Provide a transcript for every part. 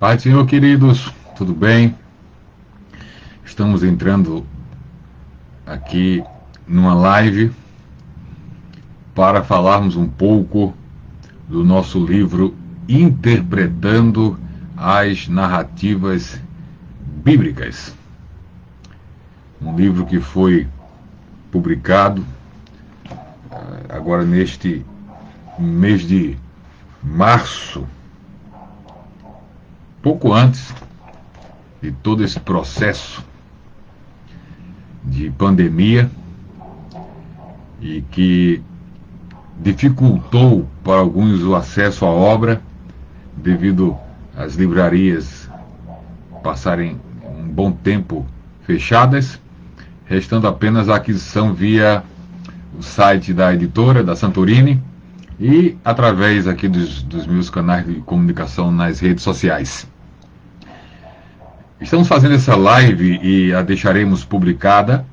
Pai do Senhor, queridos, tudo bem? Estamos entrando aqui numa live para falarmos um pouco do nosso livro Interpretando as Narrativas Bíblicas. Um livro que foi publicado agora neste mês de março, pouco antes de todo esse processo de pandemia e que dificultou para alguns o acesso à obra devido às livrarias passarem um bom tempo fechadas, restando apenas a aquisição via o site da editora, da Santorini, e através aqui dos meus canais de comunicação nas redes sociais. Estamos fazendo essa live e a deixaremos publicada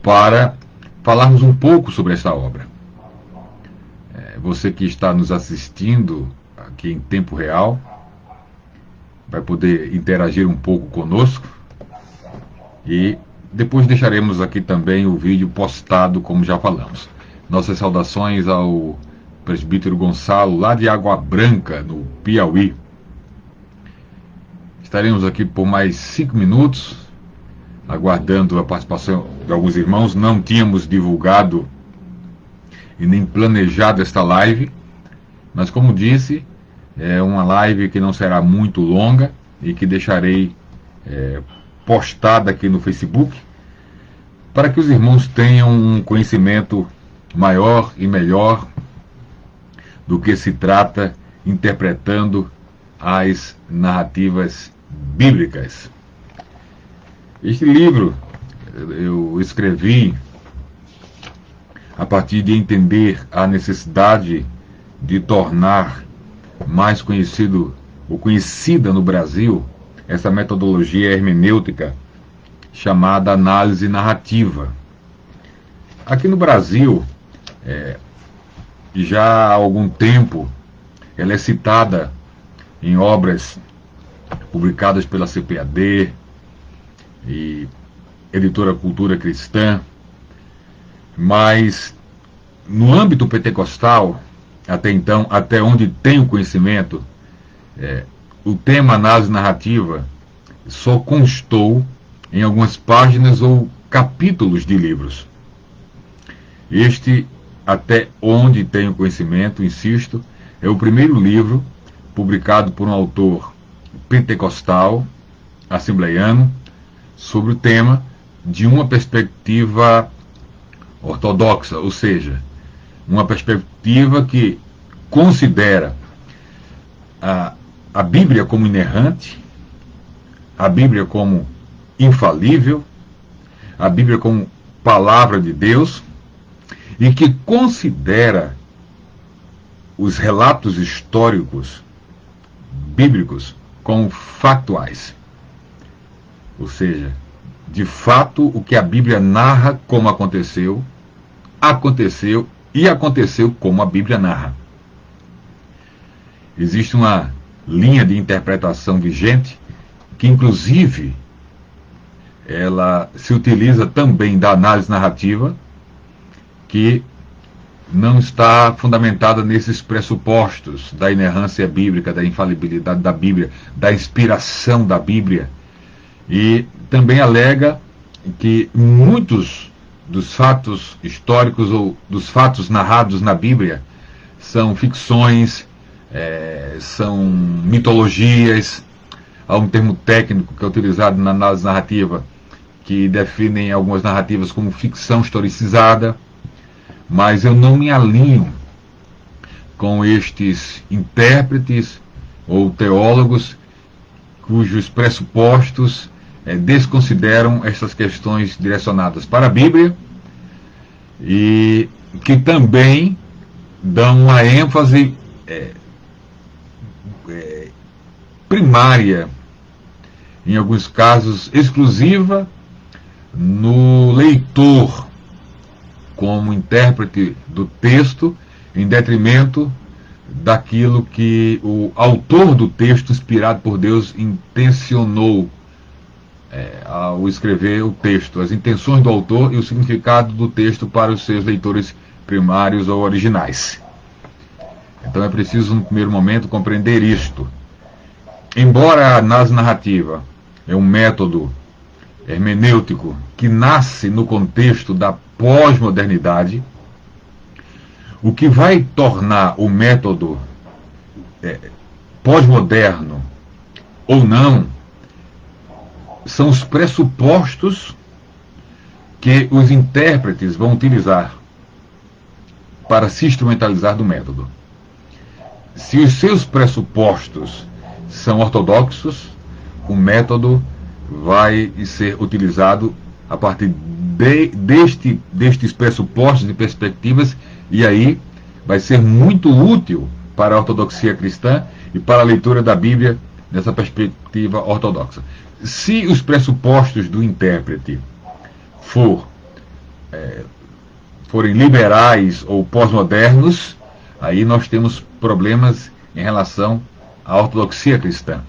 para falarmos um pouco sobre esta obra. Você que está nos assistindo aqui em tempo real vai poder interagir um pouco conosco e depois deixaremos aqui também o vídeo postado, como já falamos. Nossas saudações ao presbítero Gonçalo, lá de Água Branca, no Piauí. Estaremos aqui por mais 5 minutos, aguardando a participação de alguns irmãos. Não tínhamos divulgado e nem planejado esta live, mas como disse, é uma live que não será muito longa e que deixarei postada aqui no Facebook, para que os irmãos tenham um conhecimento maior e melhor do que se trata interpretando as narrativas bíblicas. Este livro eu escrevi a partir de entender a necessidade de tornar mais conhecido ou conhecida no Brasil essa metodologia hermenêutica chamada análise narrativa. Aqui no Brasil, já há algum tempo, ela é citada em obras publicadas pela CPAD e Editora Cultura Cristã, mas no âmbito pentecostal, até então, até onde tenho conhecimento, o tema análise narrativa só constou em algumas páginas ou capítulos de livros. Este, até onde tenho conhecimento, insisto, é o primeiro livro publicado por um autor pentecostal, assembleiano, sobre o tema de uma perspectiva ortodoxa, ou seja, uma perspectiva que considera a Bíblia como inerrante, a Bíblia como infalível, a Bíblia como palavra de Deus, e que considera os relatos históricos bíblicos como factuais. Ou seja, de fato, o que a Bíblia narra como aconteceu, aconteceu e aconteceu como a Bíblia narra. Existe uma linha de interpretação vigente que, inclusive, ela se utiliza também da análise narrativa, que não está fundamentada nesses pressupostos da inerrância bíblica, da infalibilidade da Bíblia, da inspiração da Bíblia. E também alega que muitos dos fatos históricos ou dos fatos narrados na Bíblia são ficções, são mitologias. Há um termo técnico que é utilizado na análise narrativa que definem algumas narrativas como ficção historicizada, mas eu não me alinho com estes intérpretes ou teólogos cujos pressupostos desconsideram essas questões direcionadas para a Bíblia e que também dão uma ênfase primária, em alguns casos exclusiva, no leitor como intérprete do texto, em detrimento daquilo que o autor do texto, inspirado por Deus, intencionou ao escrever o texto, as intenções do autor e o significado do texto para os seus leitores primários ou originais. Então é preciso, no primeiro momento, compreender isto. Embora a análise narrativa é um método hermenêutico que nasce no contexto da pós-modernidade, o que vai tornar o método pós-moderno ou não são os pressupostos que os intérpretes vão utilizar para se instrumentalizar do método. Se os seus pressupostos são ortodoxos, o método vai ser utilizado a partir destes pressupostos e perspectivas, e aí vai ser muito útil para a ortodoxia cristã e para a leitura da Bíblia nessa perspectiva ortodoxa. Se os pressupostos do intérprete forem liberais ou pós-modernos, aí nós temos problemas em relação à ortodoxia cristã.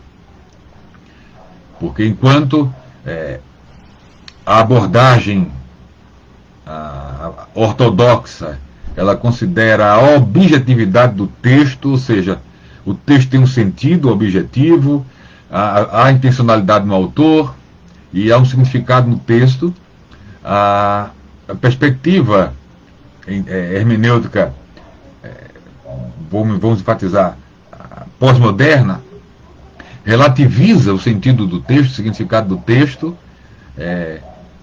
Porque enquanto a abordagem ortodoxa ela considera a objetividade do texto, ou seja, o texto tem um sentido objetivo, há intencionalidade no autor e há um significado no texto, a perspectiva hermenêutica, vamos enfatizar, pós-moderna, relativiza o sentido do texto, o significado do texto,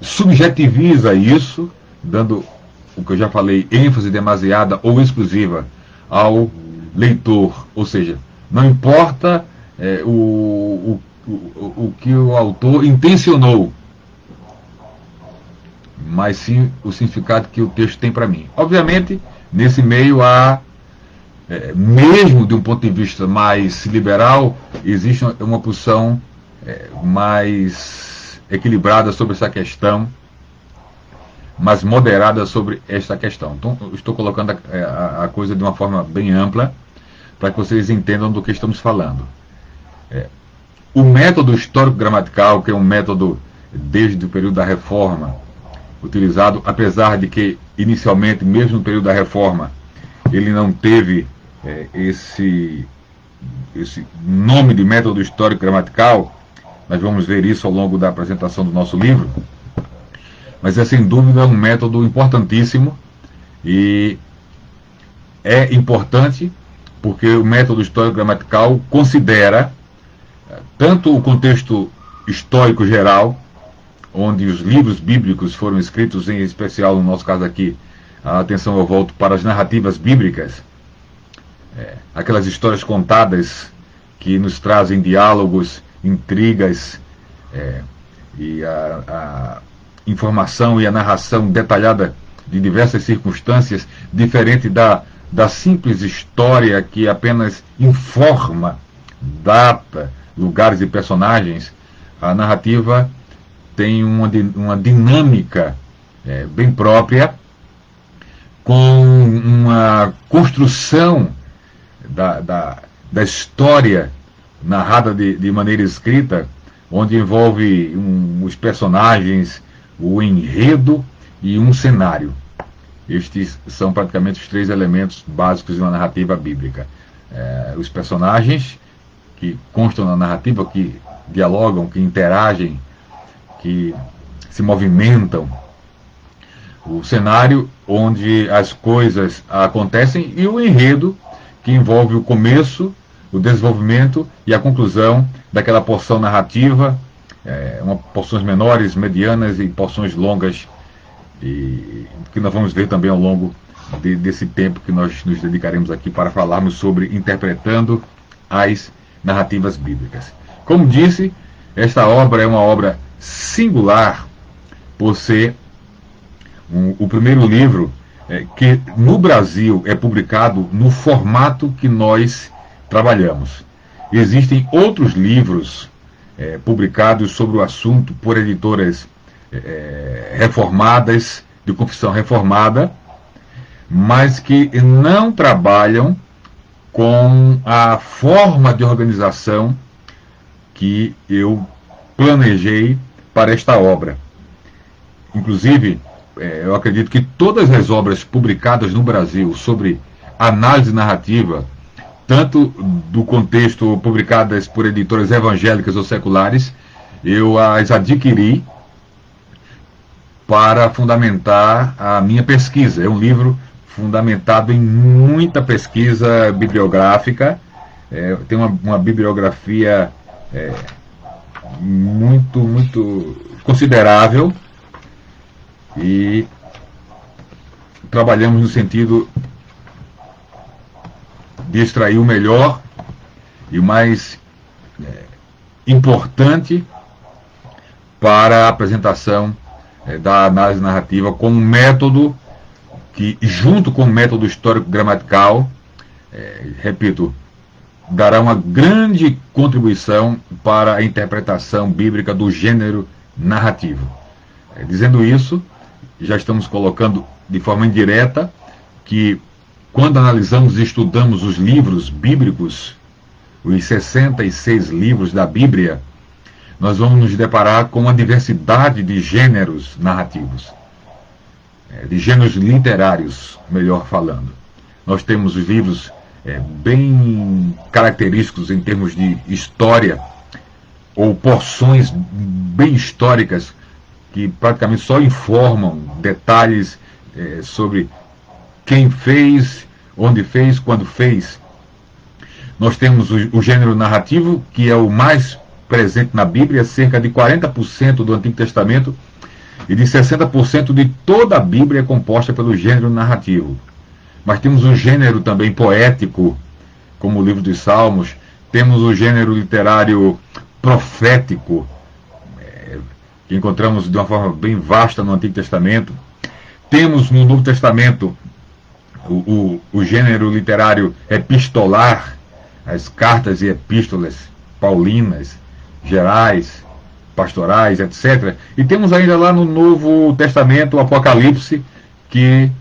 subjetiviza isso, dando o que eu já falei, ênfase demasiada ou exclusiva ao leitor. Ou seja, não importa o que o autor intencionou, mas sim o significado que o texto tem para mim. Obviamente, nesse meio há, mesmo de um ponto de vista mais liberal, existe uma posição mais equilibrada sobre essa questão, mais moderada sobre esta questão. Então, eu estou colocando a coisa de uma forma bem ampla, para que vocês entendam do que estamos falando. O método histórico-gramatical, que é um método desde o período da Reforma, utilizado, apesar de que, inicialmente, mesmo no período da Reforma, ele não teve esse nome de método histórico-gramatical, nós vamos ver isso ao longo da apresentação do nosso livro, mas é sem dúvida um método importantíssimo, e é importante porque o método histórico-gramatical considera tanto o contexto histórico geral, onde os livros bíblicos foram escritos, em especial no nosso caso aqui, a atenção eu volto para as narrativas bíblicas, aquelas histórias contadas que nos trazem diálogos, intrigas, e a informação e a narração detalhada de diversas circunstâncias, diferente da simples história que apenas informa data, lugares e personagens. A narrativa tem uma dinâmica bem própria, com uma construção da história narrada de maneira escrita, onde envolve os personagens, o enredo e um cenário. Estes são praticamente os três elementos básicos de uma narrativa bíblica. Os personagens que constam na narrativa, que dialogam, que interagem, que se movimentam. O cenário, onde as coisas acontecem, e o enredo, que envolve o começo, o desenvolvimento e a conclusão daquela porção narrativa, porções menores, medianas e porções longas, e que nós vamos ver também ao longo desse tempo que nós nos dedicaremos aqui para falarmos sobre interpretando as narrativas bíblicas. Como disse, esta obra é uma obra singular por ser o primeiro livro que no Brasil é publicado no formato que nós trabalhamos. Existem outros livros publicados sobre o assunto por editoras reformadas, de confissão reformada, mas que não trabalham com a forma de organização que eu planejei para esta obra. Inclusive, eu acredito que todas as obras publicadas no Brasil sobre análise narrativa, tanto do contexto publicadas por editoras evangélicas ou seculares, eu as adquiri para fundamentar a minha pesquisa. É um livro fundamentado em muita pesquisa bibliográfica, tem uma bibliografia muito considerável, e trabalhamos no sentido de extrair o melhor e o mais importante para a apresentação da análise narrativa como método que, junto com o método histórico-gramatical, repito, dará uma grande contribuição para a interpretação bíblica do gênero narrativo. Dizendo isso, já estamos colocando de forma indireta que, quando analisamos e estudamos os livros bíblicos, os 66 livros da Bíblia, nós vamos nos deparar com uma diversidade de gêneros narrativos, de gêneros literários, melhor falando. Nós temos os livros bem característicos em termos de história, ou porções bem históricas, que praticamente só informam detalhes sobre quem fez, onde fez, quando fez. Nós temos o gênero narrativo, que é o mais presente na Bíblia, cerca de 40% do Antigo Testamento, e de 60% de toda a Bíblia é composta pelo gênero narrativo. Mas temos o gênero também poético, como o livro dos Salmos, temos o gênero literário profético, que encontramos de uma forma bem vasta no Antigo Testamento. Temos no Novo Testamento o gênero literário epistolar, as cartas e epístolas paulinas, gerais, pastorais, etc. E temos ainda lá no Novo Testamento o Apocalipse, que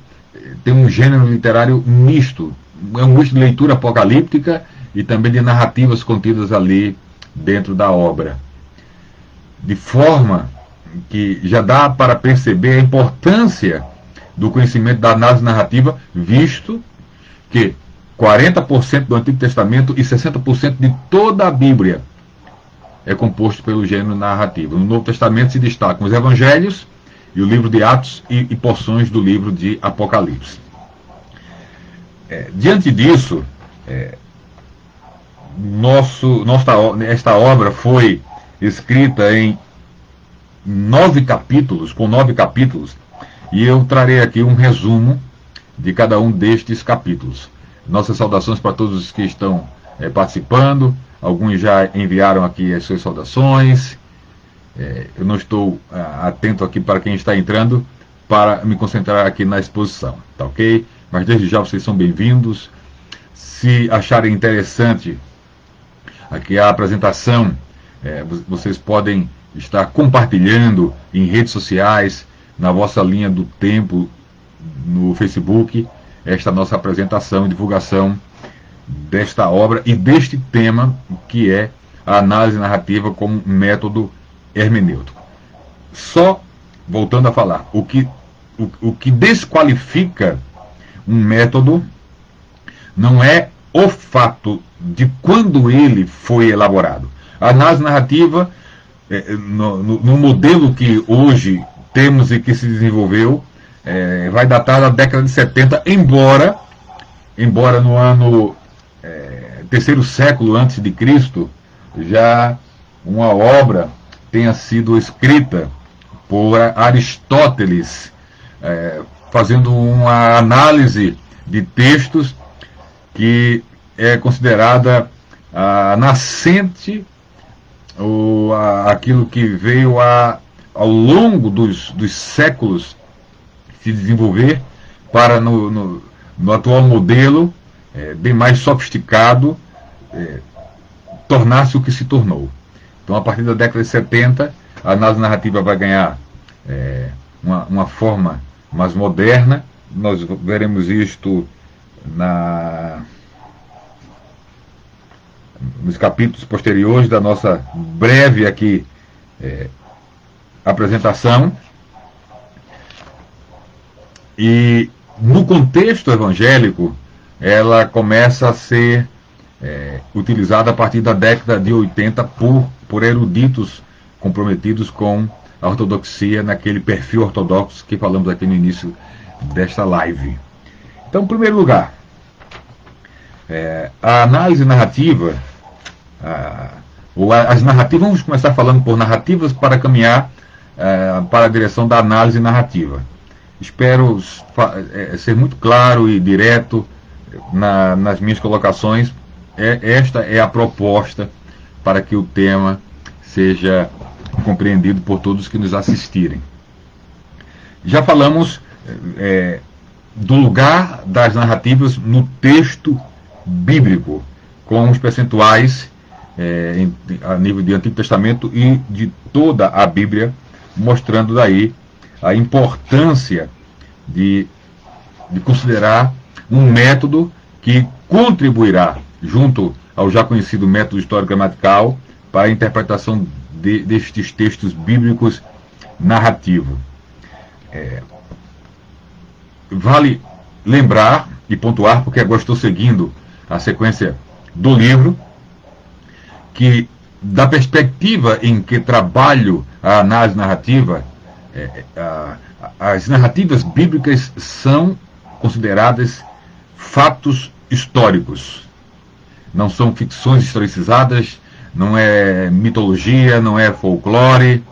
tem um gênero literário misto. É um misto de leitura apocalíptica e também de narrativas contidas ali dentro da obra. De forma que já dá para perceber a importância do conhecimento da análise narrativa, visto que 40% do Antigo Testamento e 60% de toda a Bíblia é composto pelo gênero narrativo. No Novo Testamento se destacam os Evangelhos e o livro de Atos e porções do livro de Apocalipse. Diante disso, esta obra foi escrita em 9 capítulos, com 9 capítulos, e eu trarei aqui um resumo de cada um destes capítulos. Nossas saudações para todos os que estão participando. Alguns já enviaram aqui as suas saudações. Eu não estou atento aqui para quem está entrando, para me concentrar aqui na exposição, tá ok? Mas desde já vocês são bem-vindos. Se acharem interessante aqui a apresentação, vocês podem estar compartilhando em redes sociais, na vossa linha do tempo, no Facebook, esta nossa apresentação e divulgação desta obra e deste tema, que é a análise narrativa como método hermenêutico. Só voltando a falar, o que desqualifica um método não é o fato de quando ele foi elaborado. A análise narrativa, no modelo que hoje temos e que se desenvolveu, vai datar da década de 70, embora no ano terceiro século antes de Cristo, já uma obra tenha sido escrita por Aristóteles, fazendo uma análise de textos que é considerada a nascente, ou aquilo que veio ao longo dos séculos se desenvolver para, no atual modelo, bem mais sofisticado, tornar-se o que se tornou. Então, a partir da década de 70, a análise narrativa vai ganhar uma forma mais moderna. Nós veremos isto nos capítulos posteriores da nossa breve aqui apresentação. E no contexto evangélico, ela começa a ser utilizada a partir da década de 80 por eruditos comprometidos com a ortodoxia, naquele perfil ortodoxo que falamos aqui no início desta live. Então, em primeiro lugar, a análise narrativa, as narrativas, vamos começar falando por narrativas para caminhar para a direção da análise narrativa. Espero ser muito claro e direto nas minhas colocações. Esta é a proposta para que o tema seja compreendido por todos que nos assistirem. Já falamos do lugar das narrativas no texto bíblico, com os percentuais a nível de Antigo Testamento e de toda a Bíblia, mostrando daí a importância de considerar um método que contribuirá, junto ao já conhecido método histórico-gramatical, para a interpretação destes textos bíblicos narrativos. Vale lembrar e pontuar, porque agora estou seguindo a sequência do livro, que da perspectiva em que trabalho a análise narrativa, as narrativas bíblicas são consideradas fatos históricos. Não são ficções historicizadas, não é mitologia, não é folclore,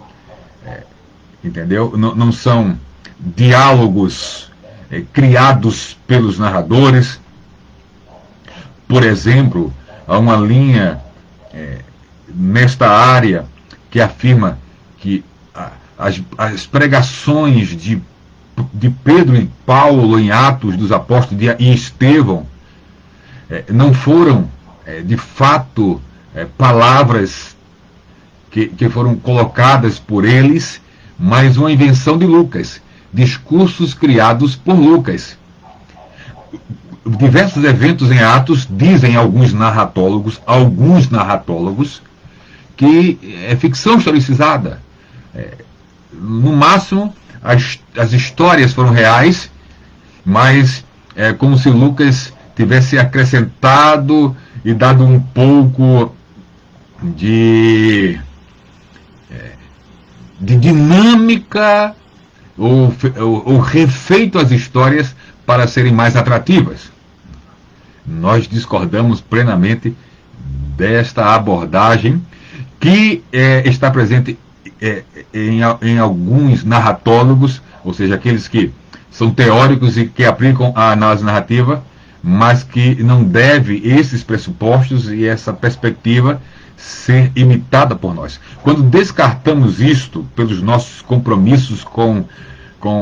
entendeu? Não são diálogos criados pelos narradores. Por exemplo, há uma linha nesta área que afirma que as pregações de Pedro e Paulo em Atos dos Apóstolos e Estevão não foram, de fato, palavras que foram colocadas por eles, mas uma invenção de Lucas, discursos criados por Lucas. Diversos eventos em Atos dizem alguns narratólogos, que é ficção historicizada. No máximo, as histórias foram reais, mas é como se Lucas tivesse acrescentado e dado um pouco de dinâmica ou refeito as histórias para serem mais atrativas. Nós discordamos plenamente desta abordagem que está presente em alguns narratólogos, ou seja, aqueles que são teóricos e que aplicam a análise narrativa, mas que não deve esses pressupostos e essa perspectiva ser imitada por nós. Quando descartamos isto pelos nossos compromissos com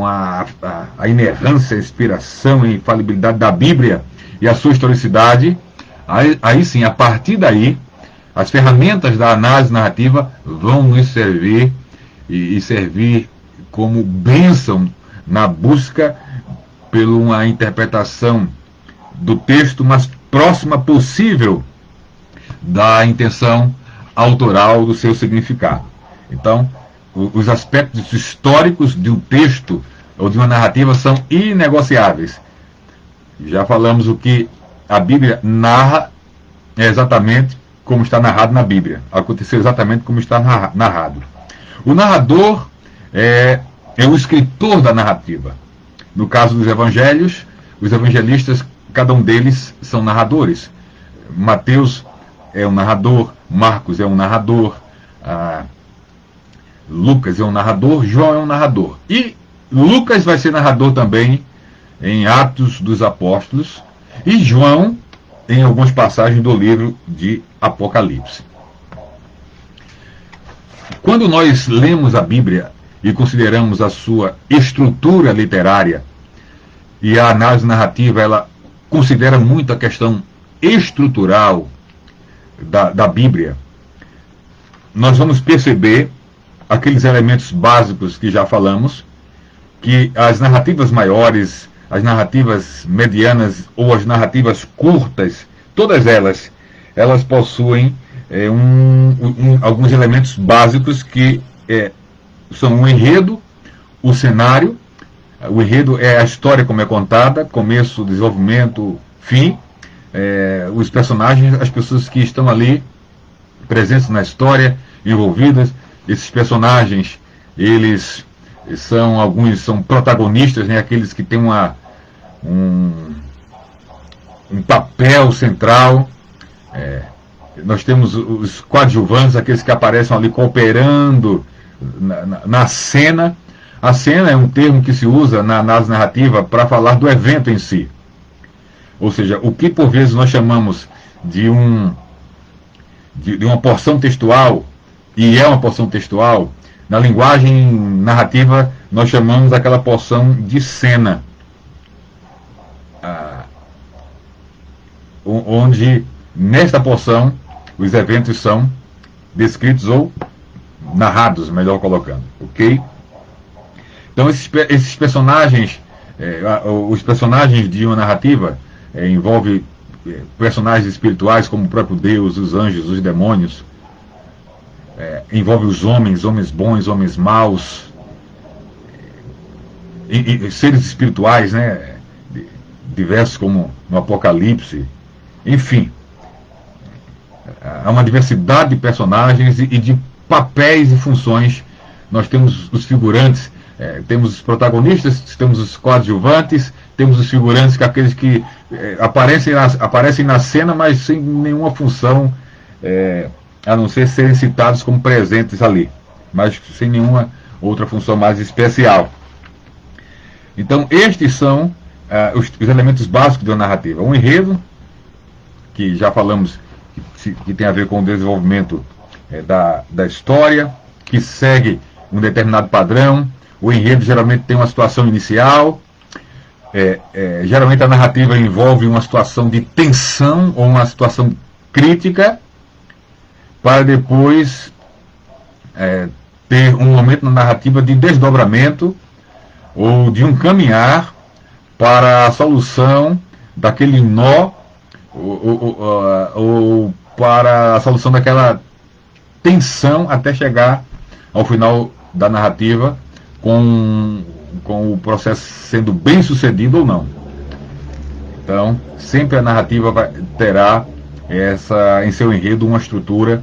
a inerrância, a inspiração e infalibilidade da Bíblia e a sua historicidade, aí sim, a partir daí, as ferramentas da análise narrativa vão nos servir e servir como bênção na busca por uma interpretação do texto mais próxima possível da intenção autoral do seu significado. Então, os aspectos históricos de um texto ou de uma narrativa são inegociáveis. Já falamos o que a Bíblia narra é exatamente como está narrado na Bíblia. Aconteceu exatamente como está narrado. O narrador é o escritor da narrativa. No caso dos evangelhos, os evangelistas, cada um deles são narradores. Mateus é um narrador, Marcos é um narrador, Lucas é um narrador, João é um narrador. E Lucas vai ser narrador também em Atos dos Apóstolos e João em algumas passagens do livro de Apocalipse. Quando nós lemos a Bíblia e consideramos a sua estrutura literária, e a análise narrativa ela considera muito a questão estrutural da Bíblia, nós vamos perceber aqueles elementos básicos que já falamos, que as narrativas maiores, as narrativas medianas ou as narrativas curtas, todas elas elas possuem alguns elementos básicos que são o enredo, o cenário. O enredo é a história como é contada, começo, desenvolvimento, fim. Os personagens, as pessoas que estão ali presentes na história, envolvidas. Esses personagens, alguns são protagonistas, né? Aqueles que têm um papel central. Nós temos os coadjuvantes, aqueles que aparecem ali cooperando na cena. A cena é um termo que se usa na análise narrativa para falar do evento em si. Ou seja, o que por vezes nós chamamos de uma porção textual, e é uma porção textual, na linguagem narrativa nós chamamos aquela porção de cena. Onde, nesta porção, os eventos são descritos ou narrados, melhor colocando, ok? Então, esses personagens, os personagens de uma narrativa, envolve personagens espirituais como o próprio Deus, os anjos, os demônios, envolve os homens bons, homens maus, e seres espirituais, né, diversos como no Apocalipse, enfim. Há uma diversidade de personagens e de papéis e funções. Nós temos os figurantes, temos os protagonistas, temos os coadjuvantes, temos os figurantes, que aqueles que aparecem na cena, mas sem nenhuma função, a não ser serem citados como presentes ali, mas sem nenhuma outra função mais especial. Então, estes são os elementos básicos da narrativa. Um enredo, que já falamos que tem a ver com o desenvolvimento da história, que segue um determinado padrão. O enredo geralmente tem uma situação inicial. Geralmente a narrativa envolve uma situação de tensão ou uma situação crítica, para depois ter um momento na narrativa de desdobramento ou de um caminhar para a solução daquele nó ou para a solução daquela tensão até chegar ao final da narrativa com o processo sendo bem sucedido ou não. Então, sempre a narrativa terá em seu enredo uma estrutura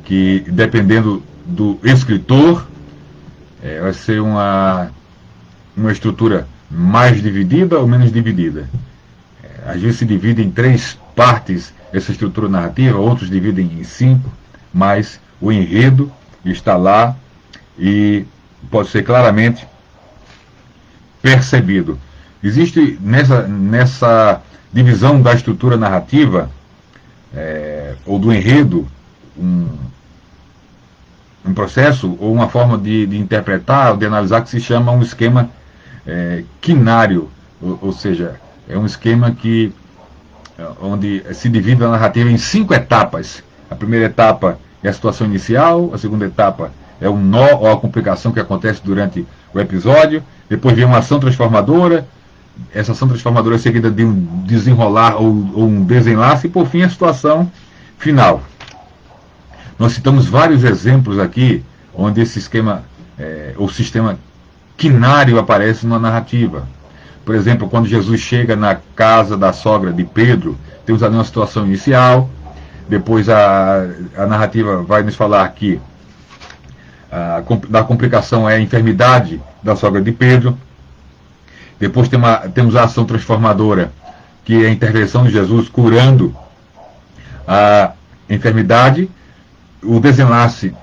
que, dependendo do escritor, vai ser uma estrutura mais dividida ou menos dividida. Às vezes se divide em 3 partes essa estrutura narrativa, outros dividem em 5, mas o enredo está lá e pode ser claramente percebido. Existe nessa divisão da estrutura narrativa, ou do enredo, um processo ou uma forma de interpretar ou de analisar que se chama um esquema quinário, ou seja, é um esquema onde se divide a narrativa em 5 etapas. A primeira etapa é a situação inicial, a segunda etapa é um nó ou a complicação que acontece durante o episódio, depois vem uma ação transformadora, essa ação transformadora é seguida de um desenrolar ou um desenlace, e por fim a situação final. Nós citamos vários exemplos aqui onde esse esquema, ou sistema quinário, aparece numa narrativa. Por exemplo, quando Jesus chega na casa da sogra de Pedro, temos ali uma situação inicial, depois a narrativa vai nos falar que da complicação é a enfermidade da sogra de Pedro. Depois temos a ação transformadora, que é a intervenção de Jesus curando a enfermidade. O desenlace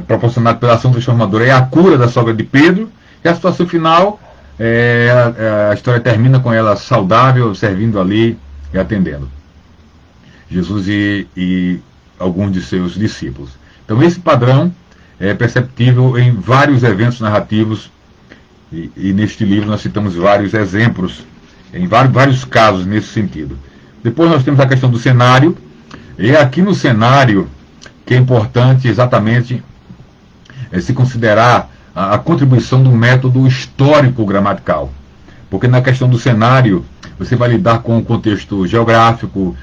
proporcionado pela ação transformadora é a cura da sogra de Pedro. E a situação final, a história termina com ela saudável, servindo ali e atendendo Jesus e alguns de seus discípulos. Então esse padrão é perceptível em vários eventos narrativos, e neste livro nós citamos vários exemplos, em vários casos nesse sentido. Depois nós temos a questão do cenário, e aqui no cenário que é importante exatamente se considerar a contribuição do método histórico gramatical. porque na questão do cenário você vai lidar com o contexto geográfico,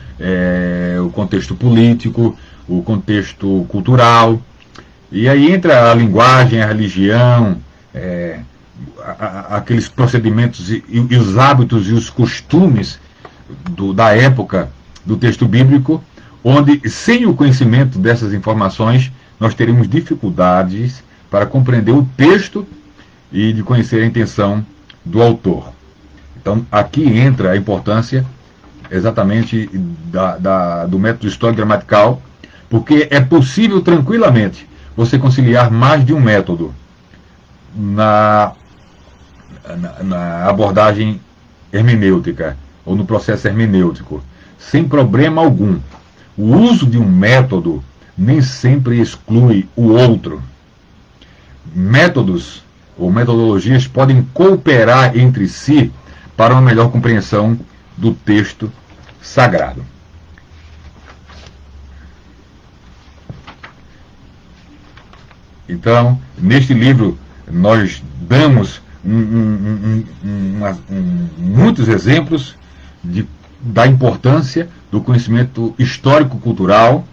o contexto político, o contexto cultural, e aí entra a linguagem, a religião, aqueles procedimentos e os hábitos e os costumes da época do texto bíblico, onde, sem o conhecimento dessas informações, nós teremos dificuldades para compreender o texto e de conhecer a intenção do autor. Então, aqui entra a importância exatamente do método histórico-gramatical, porque é possível tranquilamente você conciliar mais de um método na abordagem hermenêutica ou no processo hermenêutico, sem problema algum. O uso de um método nem sempre exclui o outro. Métodos ou metodologias podem cooperar entre si para uma melhor compreensão do texto sagrado. Então, neste livro, nós damos muitos exemplos da importância do conhecimento histórico-cultural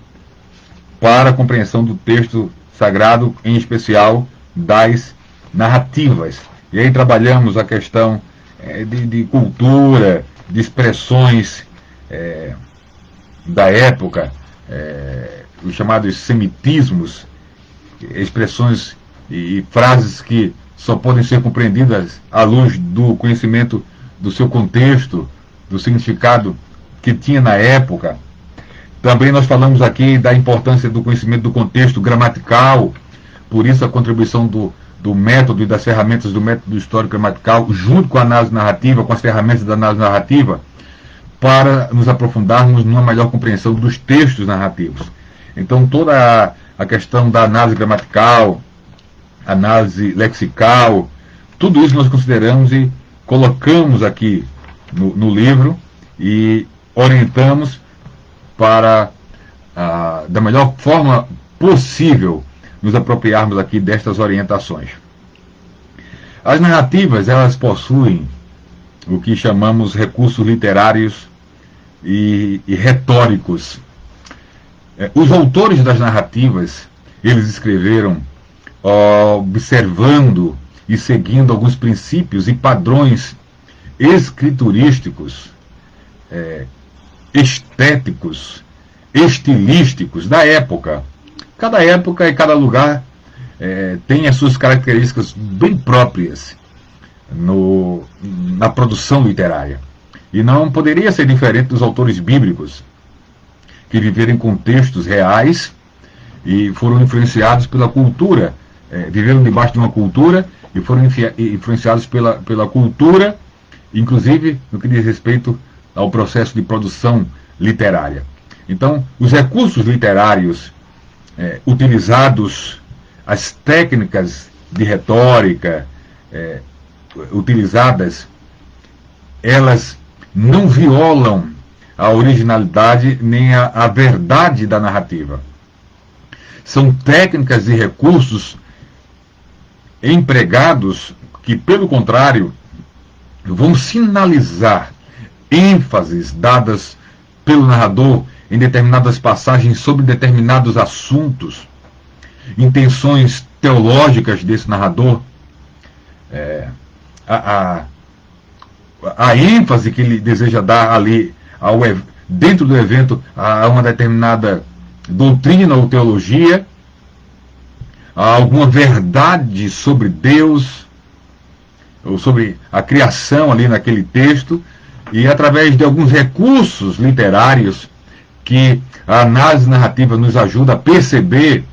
para a compreensão do texto sagrado, em especial das narrativas. E aí trabalhamos a questão de cultura, de expressões da época, os chamados semitismos, expressões e frases que só podem ser compreendidas à luz do conhecimento do seu contexto, do significado que tinha na época. Também nós falamos aqui da importância do conhecimento do contexto gramatical, por isso a contribuição do método e das ferramentas do método histórico-gramatical, junto com a análise narrativa, com as ferramentas da análise narrativa, para nos aprofundarmos numa melhor compreensão dos textos narrativos. Então, toda a questão da análise gramatical, análise lexical, tudo isso nós consideramos e colocamos aqui no livro e orientamos para, da melhor forma possível, nos apropriarmos aqui destas orientações. As narrativas, elas possuem o que chamamos recursos literários e retóricos. Os autores das narrativas, eles escreveram observando e seguindo alguns princípios e padrões escriturísticos, estéticos, estilísticos da época. Cada época e cada lugar tem as suas características bem próprias na produção literária. E não poderia ser diferente dos autores bíblicos, que viveram em contextos reais e foram influenciados pela cultura, viveram debaixo de uma cultura e foram influenciados pela cultura, inclusive no que diz respeito ao processo de produção literária. Então, os recursos literários utilizados, as técnicas de retórica utilizadas, elas não violam a originalidade nem a verdade da narrativa. São técnicas e recursos empregados que, pelo contrário, vão sinalizar ênfases dadas pelo narrador em determinadas passagens sobre determinados assuntos, intenções teológicas desse narrador, a ênfase que ele deseja dar ali dentro do evento a uma determinada doutrina ou teologia, a alguma verdade sobre Deus, ou sobre a criação ali naquele texto, e através de alguns recursos literários que a análise narrativa nos ajuda a perceber,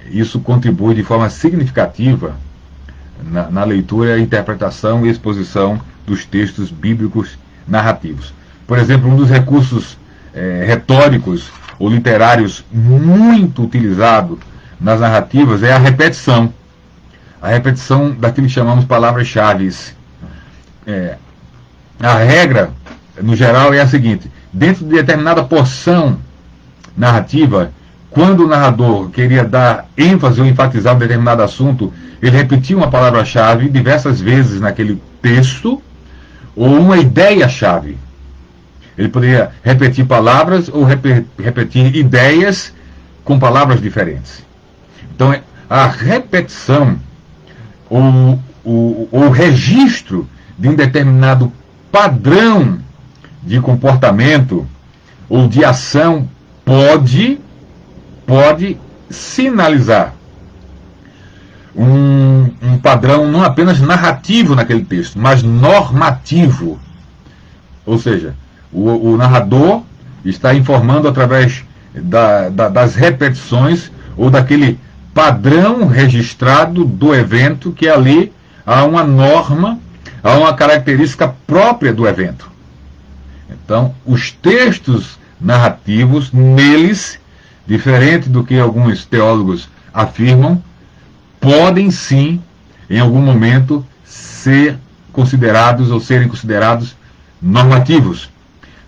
isso contribui de forma significativa na leitura, interpretação e exposição dos textos bíblicos narrativos. Por exemplo, um dos recursos retóricos ou literários muito utilizado nas narrativas é a repetição. A repetição daquilo que chamamos palavras-chave. A regra, no geral, é a seguinte: dentro de determinada porção narrativa, quando o narrador queria dar ênfase ou enfatizar um determinado assunto, ele repetia uma palavra-chave diversas vezes naquele texto, ou uma ideia-chave. Ele poderia repetir palavras ou repetir ideias com palavras diferentes. Então, a repetição ou o registro de um determinado padrão de comportamento ou de ação pode sinalizar um padrão não apenas narrativo naquele texto, mas normativo. Ou seja, o narrador está informando através das repetições ou daquele padrão registrado do evento, que ali há uma norma, há uma característica própria do evento. Então, os textos narrativos, neles, diferente do que alguns teólogos afirmam, podem sim, em algum momento, ser considerados ou serem considerados normativos.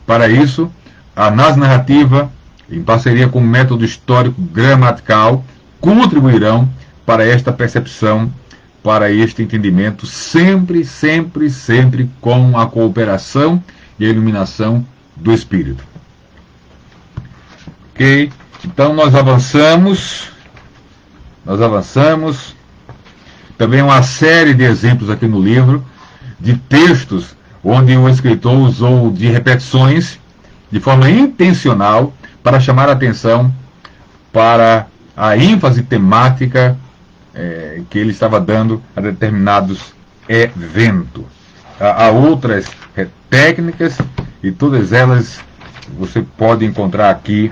Para isso, a análise narrativa, em parceria com o método histórico gramatical, contribuirão para esta percepção, para este entendimento, sempre com a cooperação e a iluminação do Espírito. Ok? Então nós avançamos. Também uma série de exemplos aqui no livro, de textos onde o escritor usou de repetições de forma intencional para chamar a atenção para a ênfase temática que ele estava dando a determinados eventos. Há outras técnicas e todas elas você pode encontrar aqui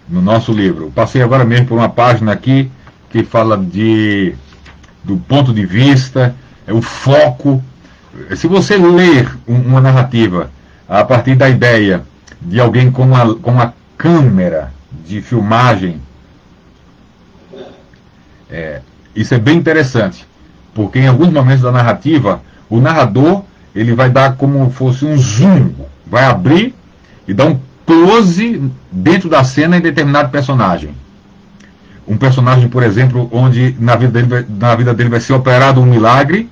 no nosso livro. Passei agora mesmo por uma página aqui que fala do ponto de vista, o foco. Se você ler uma narrativa a partir da ideia de alguém com uma câmera de filmagem, isso é bem interessante, porque em alguns momentos da narrativa, o narrador ele vai dar como fosse um zoom, vai abrir e dar um close dentro da cena em determinado personagem. Um personagem, por exemplo, onde na vida dele vai ser operado um milagre,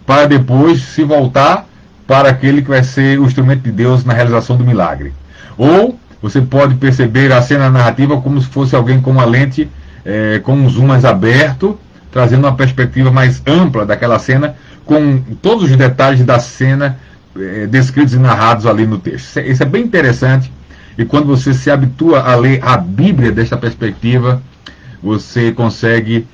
para depois se voltar para aquele que vai ser o instrumento de Deus na realização do milagre. Ou você pode perceber a cena narrativa como se fosse alguém com uma lente, com um zoom mais aberto, trazendo uma perspectiva mais ampla daquela cena, com todos os detalhes da cena descritos e narrados ali no texto. Isso é bem interessante, e quando você se habitua a ler a Bíblia desta perspectiva, você consegue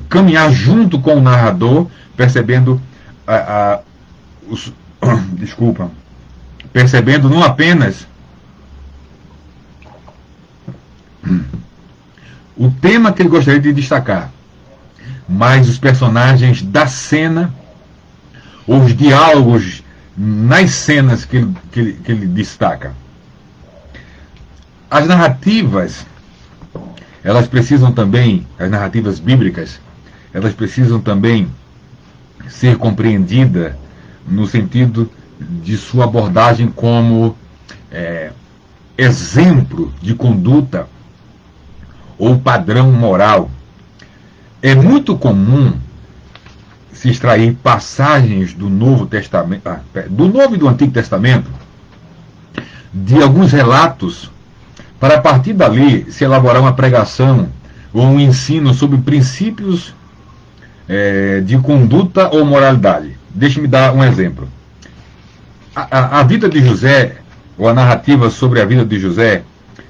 caminhar junto com o narrador, percebendo percebendo não apenas o tema que ele gostaria de destacar, mas os personagens da cena, os diálogos nas cenas que ele destaca. As narrativas, elas precisam também, as narrativas bíblicas, elas precisam também ser compreendidas no sentido de sua abordagem como exemplo de conduta ou padrão moral. É muito comum se extrair passagens do Novo Testamento, do Novo e do Antigo Testamento, de alguns relatos, para a partir dali se elaborar uma pregação ou um ensino sobre princípios de conduta ou moralidade. Deixe-me dar um exemplo. A vida de José, ou a narrativa sobre a vida de José,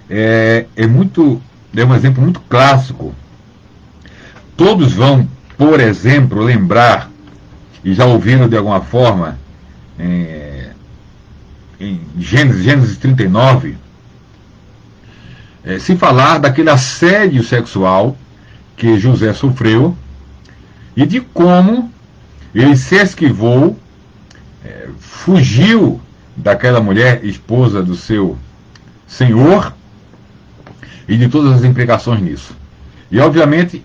é um exemplo muito clássico. Todos vão, por exemplo, lembrar, e já ouviram de alguma forma, em Gênesis 39, se falar daquele assédio sexual que José sofreu e de como ele se esquivou, fugiu daquela mulher, esposa do seu senhor, e de todas as implicações nisso. E, obviamente,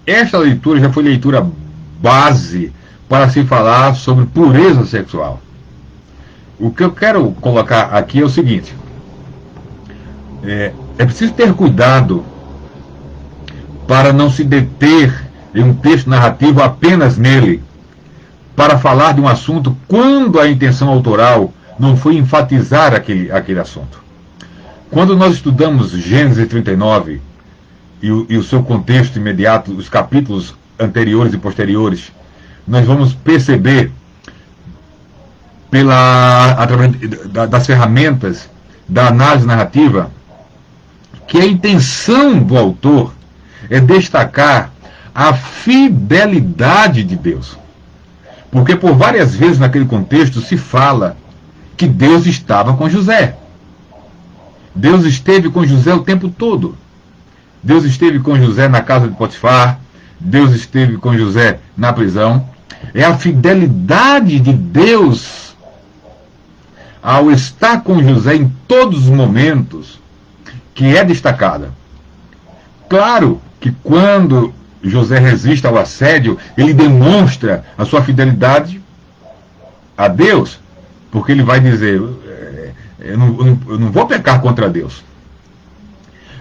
esta leitura já foi leitura base para se falar sobre pureza sexual. O que eu quero colocar aqui é o seguinte: É preciso ter cuidado para não se deter em um texto narrativo apenas nele, para falar de um assunto quando a intenção autoral não foi enfatizar aquele assunto. Quando nós estudamos Gênesis 39 e o seu contexto imediato, os capítulos anteriores e posteriores, nós vamos perceber, através das ferramentas da análise narrativa, que a intenção do autor é destacar a fidelidade de Deus. Porque por várias vezes naquele contexto se fala que Deus estava com José. Deus esteve com José o tempo todo. Deus esteve com José na casa de Potifar. Deus esteve com José na prisão. É a fidelidade de Deus ao estar com José em todos os momentos que é destacada. Claro que quando José resiste ao assédio, ele demonstra a sua fidelidade a Deus, porque ele vai dizer, eu não vou pecar contra Deus.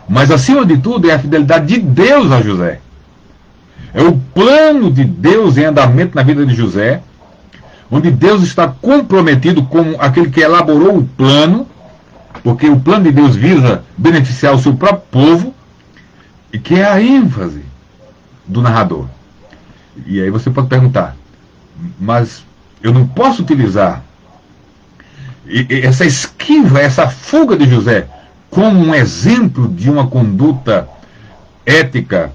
Mas acima de tudo é a fidelidade de Deus a José. É o plano de Deus em andamento na vida de José, onde Deus está comprometido como aquele que elaborou o plano, porque o plano de Deus visa beneficiar o seu próprio povo, e que é a ênfase do narrador. E aí você pode perguntar, mas eu não posso utilizar essa esquiva, essa fuga de José como um exemplo de uma conduta ética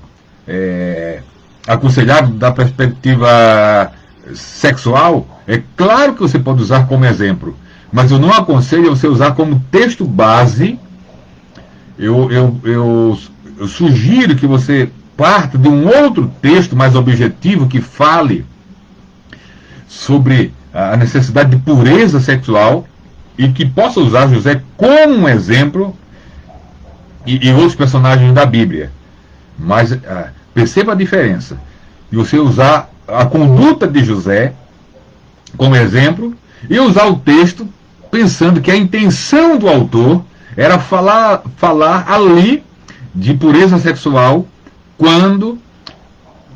aconselhável da perspectiva sexual? É claro que você pode usar como exemplo, mas eu não aconselho você usar como texto base. Eu sugiro que você parta de um outro texto mais objetivo que fale sobre a necessidade de pureza sexual e que possa usar José como um exemplo e outros personagens da Bíblia. Mas perceba a diferença de você usar a conduta de José como exemplo e usar o texto pensando que a intenção do autor era falar ali de pureza sexual, quando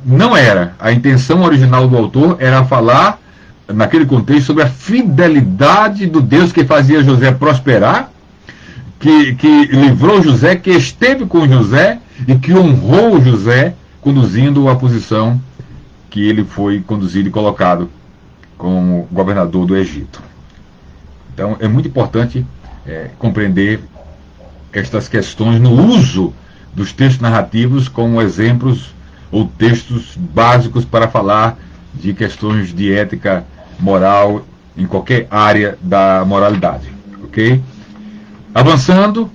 não era. A intenção original do autor era falar, naquele contexto, sobre a fidelidade do Deus que fazia José prosperar, que livrou José, que esteve com José e que honrou José, conduzindo-o à posição que ele foi conduzido e colocado como governador do Egito. Então é muito importante compreender estas questões no uso dos textos narrativos como exemplos ou textos básicos para falar de questões de ética moral em qualquer área da moralidade, ok? Avançando,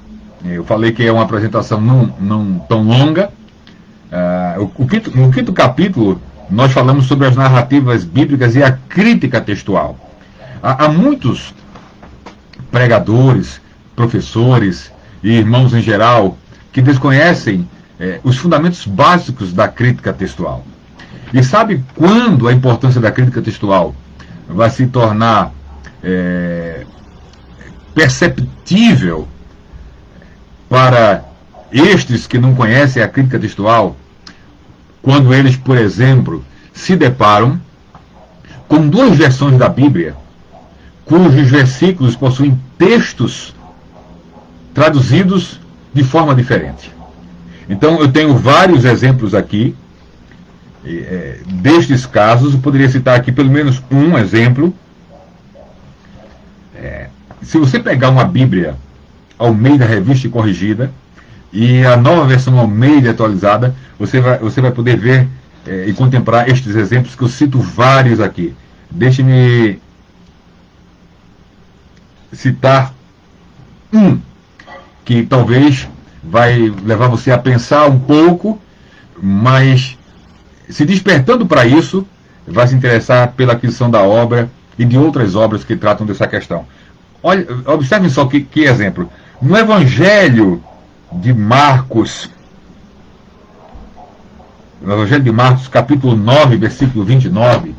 eu falei que é uma apresentação não tão longa. No quinto capítulo, nós falamos sobre as narrativas bíblicas e a crítica textual. Há muitos pregadores, professores e irmãos em geral que desconhecem os fundamentos básicos da crítica textual. E sabe quando a importância da crítica textual vai se tornar perceptível para estes que não conhecem a crítica textual? Quando eles, por exemplo, se deparam com duas versões da Bíblia, cujos versículos possuem textos traduzidos de forma diferente. Então, eu tenho vários exemplos aqui destes casos. Eu poderia citar aqui pelo menos um exemplo. Se você pegar uma Bíblia Almeida Revista e Corrigida e a nova versão Almeida atualizada, você vai poder ver e contemplar estes exemplos, que eu cito vários aqui. Deixe-me citar um que talvez vai levar você a pensar um pouco, mas se despertando para isso, vai se interessar pela aquisição da obra e de outras obras que tratam dessa questão. Olha, observem só que exemplo. No Evangelho de Marcos, capítulo 9, versículo 29,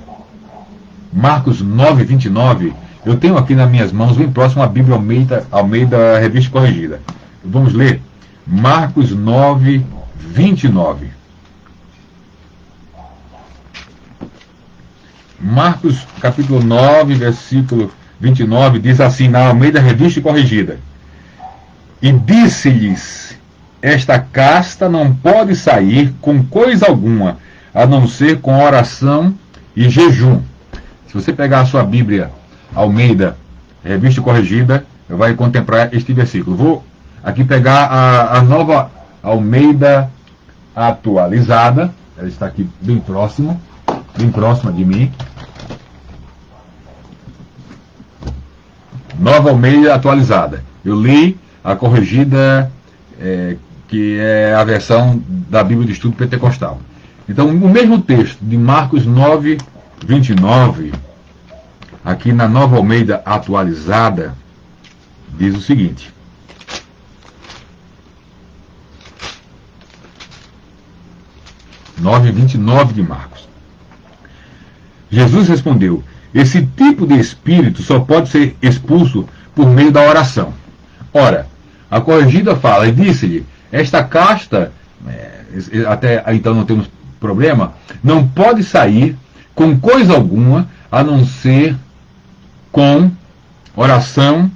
Marcos 9, 29, eu tenho aqui nas minhas mãos, bem próximo, a Bíblia Almeida Revista Corrigida. Vamos ler Marcos 9, 29. Marcos capítulo 9, versículo 29, diz assim, na Almeida Revista e Corrigida: e disse-lhes, esta casta não pode sair com coisa alguma, a não ser com oração e jejum. Se você pegar a sua Bíblia Almeida Revista e Corrigida, vai contemplar este versículo. Vou aqui pegar a nova Almeida atualizada, ela está aqui bem próxima de mim. Nova Almeida atualizada. Eu li a corrigida, que é a versão da Bíblia de Estudo Pentecostal. Então, o mesmo texto de Marcos 9, 29, aqui na Nova Almeida atualizada, diz o seguinte: 9:29 de Marcos. Jesus respondeu: esse tipo de espírito só pode ser expulso por meio da oração. Ora, a corrigida fala, e disse-lhe, esta casta, até então não temos problema, não pode sair com coisa alguma, a não ser com oração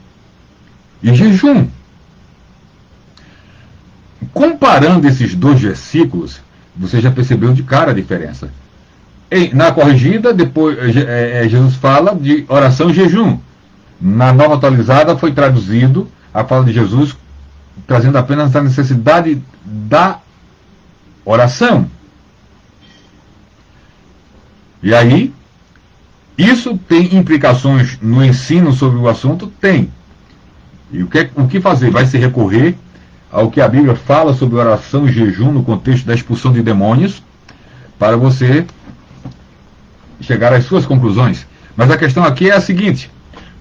e jejum. Comparando esses dois versículos, você já percebeu de cara a diferença. Na corrigida, depois Jesus fala de oração e jejum. Na nova atualizada foi traduzido a fala de Jesus, trazendo apenas a necessidade da oração. E aí, isso tem implicações no ensino sobre o assunto? Tem. E o que fazer? Vai se recorrer ao que a Bíblia fala sobre oração e jejum no contexto da expulsão de demônios, para você chegar às suas conclusões. Mas a questão aqui é a seguinte: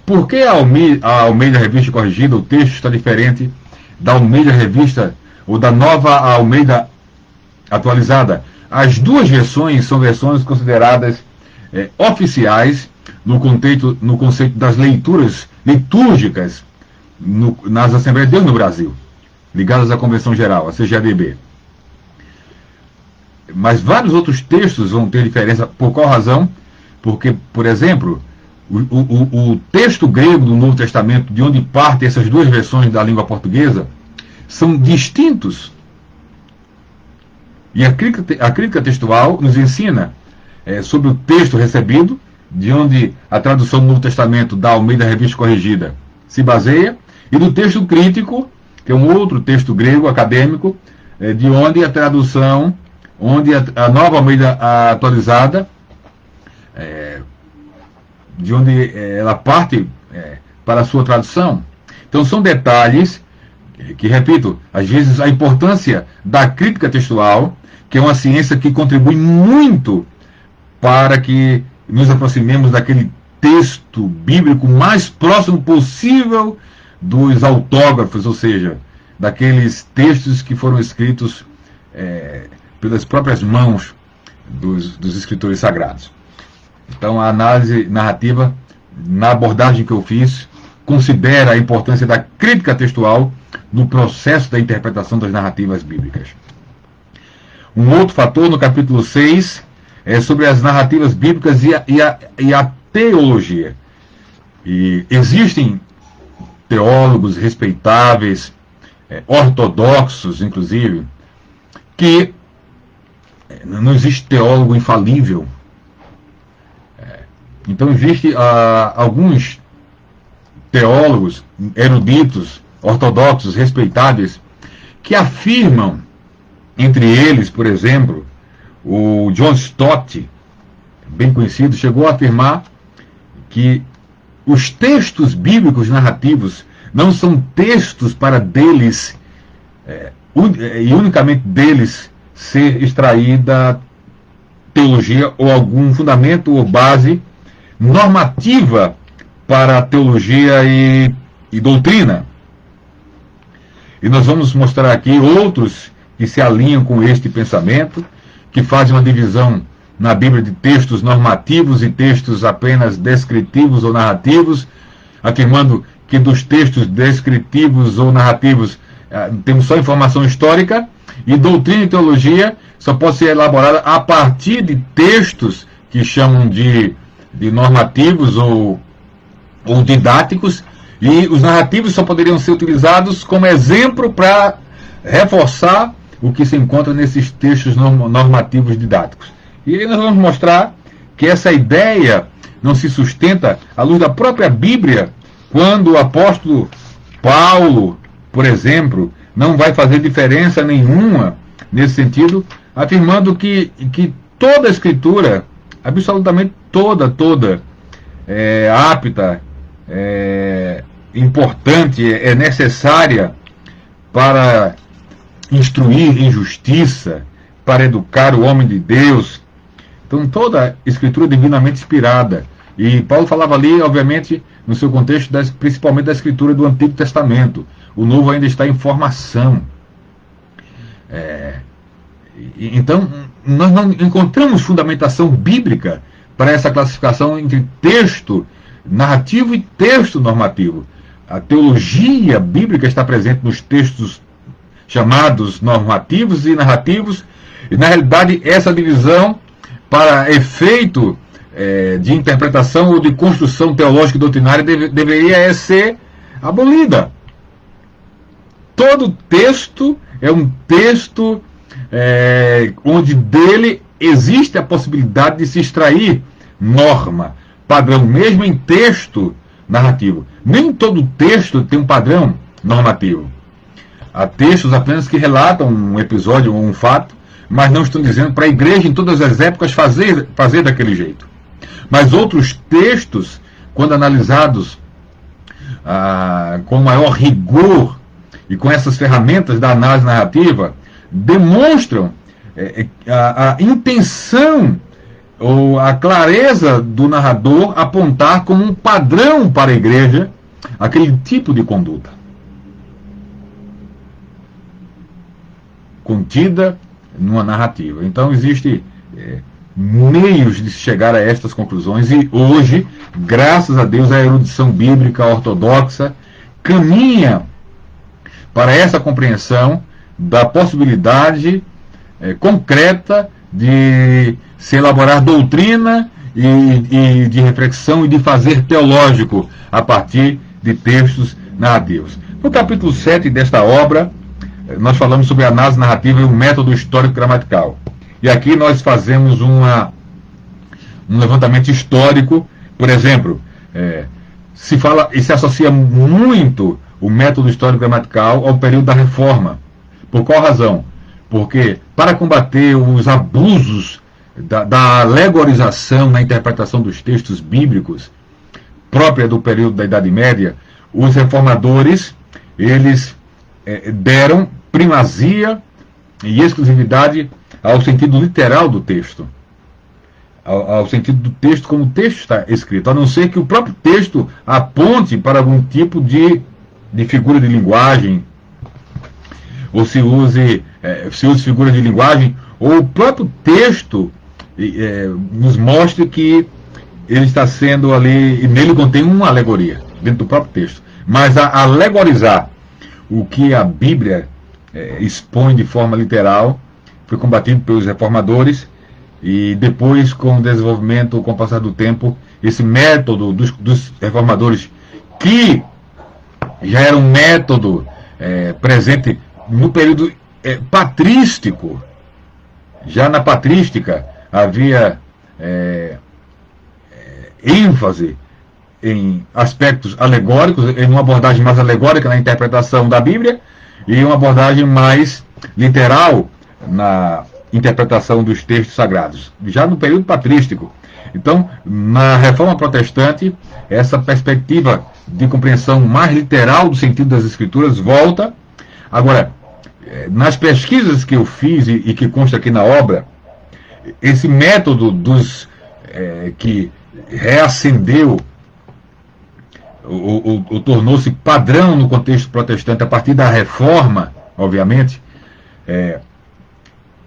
por que a Almeida Revista Corrigida, o texto está diferente da Almeida Revista ou da Nova Almeida Atualizada? As duas versões são versões consideradas oficiais no conceito das leituras litúrgicas nas Assembleias de Deus no Brasil, ligadas à Convenção Geral, a CGADB. Mas vários outros textos vão ter diferença. Por qual razão? Porque, por exemplo, o texto grego do Novo Testamento, de onde partem essas duas versões da língua portuguesa, são distintos. E a crítica textual nos ensina sobre o texto recebido, de onde a tradução do Novo Testamento da Almeida Revista Corrigida se baseia, e do texto crítico, que é um outro texto grego acadêmico, de onde a tradução, onde a Nova Almeida Atualizada, de onde ela parte para a sua tradução. Então são detalhes que, repito, às vezes a importância da crítica textual, que é uma ciência que contribui muito para que nos aproximemos daquele texto bíblico mais próximo possível dos autógrafos, ou seja, daqueles textos que foram escritos pelas próprias mãos dos escritores sagrados. Então, a análise narrativa, na abordagem que eu fiz, considera a importância da crítica textual no processo da interpretação das narrativas bíblicas. Um outro fator, no capítulo 6, é sobre as narrativas bíblicas e a teologia. E existem teólogos respeitáveis, ortodoxos, inclusive, que não existe teólogo infalível. Então, existem alguns teólogos eruditos, ortodoxos, respeitáveis, que afirmam, entre eles, por exemplo, o John Stott, bem conhecido, chegou a afirmar que os textos bíblicos narrativos não são textos para deles, e unicamente deles, ser extraída teologia ou algum fundamento ou base normativa para a teologia e doutrina. E nós vamos mostrar aqui outros que se alinham com este pensamento, que fazem uma divisão na Bíblia de textos normativos e textos apenas descritivos ou narrativos, afirmando que dos textos descritivos ou narrativos temos só informação histórica, e doutrina e teologia só pode ser elaborada a partir de textos que chamam de normativos ou didáticos, e os narrativos só poderiam ser utilizados como exemplo para reforçar o que se encontra nesses textos normativos didáticos. E aí nós vamos mostrar que essa ideia não se sustenta à luz da própria Bíblia, quando o apóstolo Paulo, por exemplo, não vai fazer diferença nenhuma nesse sentido, afirmando que toda a Escritura, absolutamente toda, é apta, é importante, é necessária para instruir em justiça, para educar o homem de Deus. Então, toda a Escritura é divinamente inspirada. E Paulo falava ali, obviamente, no seu contexto, principalmente da Escritura do Antigo Testamento. O Novo ainda está em formação. Então, nós não encontramos fundamentação bíblica para essa classificação entre texto narrativo e texto normativo. A teologia bíblica está presente nos textos chamados normativos e narrativos, e na realidade essa divisão, para efeito de interpretação ou de construção teológica e doutrinária, deveria ser abolida. Todo texto é um texto onde dele existe a possibilidade de se extrair norma, padrão, mesmo em texto narrativo. Nem todo texto tem um padrão normativo. Há textos apenas que relatam um episódio ou um fato, mas não estão dizendo para a igreja em todas as épocas fazer daquele jeito. Mas outros textos, quando analisados com maior rigor e com essas ferramentas da análise narrativa, demonstram a intenção ou a clareza do narrador apontar como um padrão para a igreja aquele tipo de conduta contida numa narrativa. Então existem meios de chegar a estas conclusões, e hoje, graças a Deus, a erudição bíblica ortodoxa caminha para essa compreensão da possibilidade concreta de se elaborar doutrina e de reflexão e de fazer teológico a partir de textos narrativos. No capítulo 7 desta obra, nós falamos sobre a análise narrativa e o método histórico-gramatical. E aqui nós fazemos um levantamento histórico. Por exemplo, se fala e se associa muito o método histórico-gramatical ao período da Reforma. Por qual razão? Porque para combater os abusos da alegorização na interpretação dos textos bíblicos, própria do período da Idade Média, os reformadores, eles deram primazia e exclusividade ao sentido literal do texto, ao sentido do texto como o texto está escrito, a não ser que o próprio texto aponte para algum tipo de figura de linguagem, ou se use figura de linguagem, ou o próprio texto nos mostre que ele está sendo ali, e nele contém uma alegoria, dentro do próprio texto. Mas a alegorizar o que a Bíblia expõe de forma literal foi combatido pelos reformadores, e depois, com o desenvolvimento, com o passar do tempo, esse método dos reformadores, que já era um método presente no período patrístico. Já na patrística havia ênfase em aspectos alegóricos, em uma abordagem mais alegórica na interpretação da Bíblia, e uma abordagem mais literal na interpretação dos textos sagrados, já no período patrístico. Então, na Reforma Protestante, essa perspectiva de compreensão mais literal do sentido das Escrituras volta. Agora, nas pesquisas que eu fiz e que consta aqui na obra, esse método que reacendeu ou tornou-se padrão no contexto protestante a partir da Reforma, obviamente,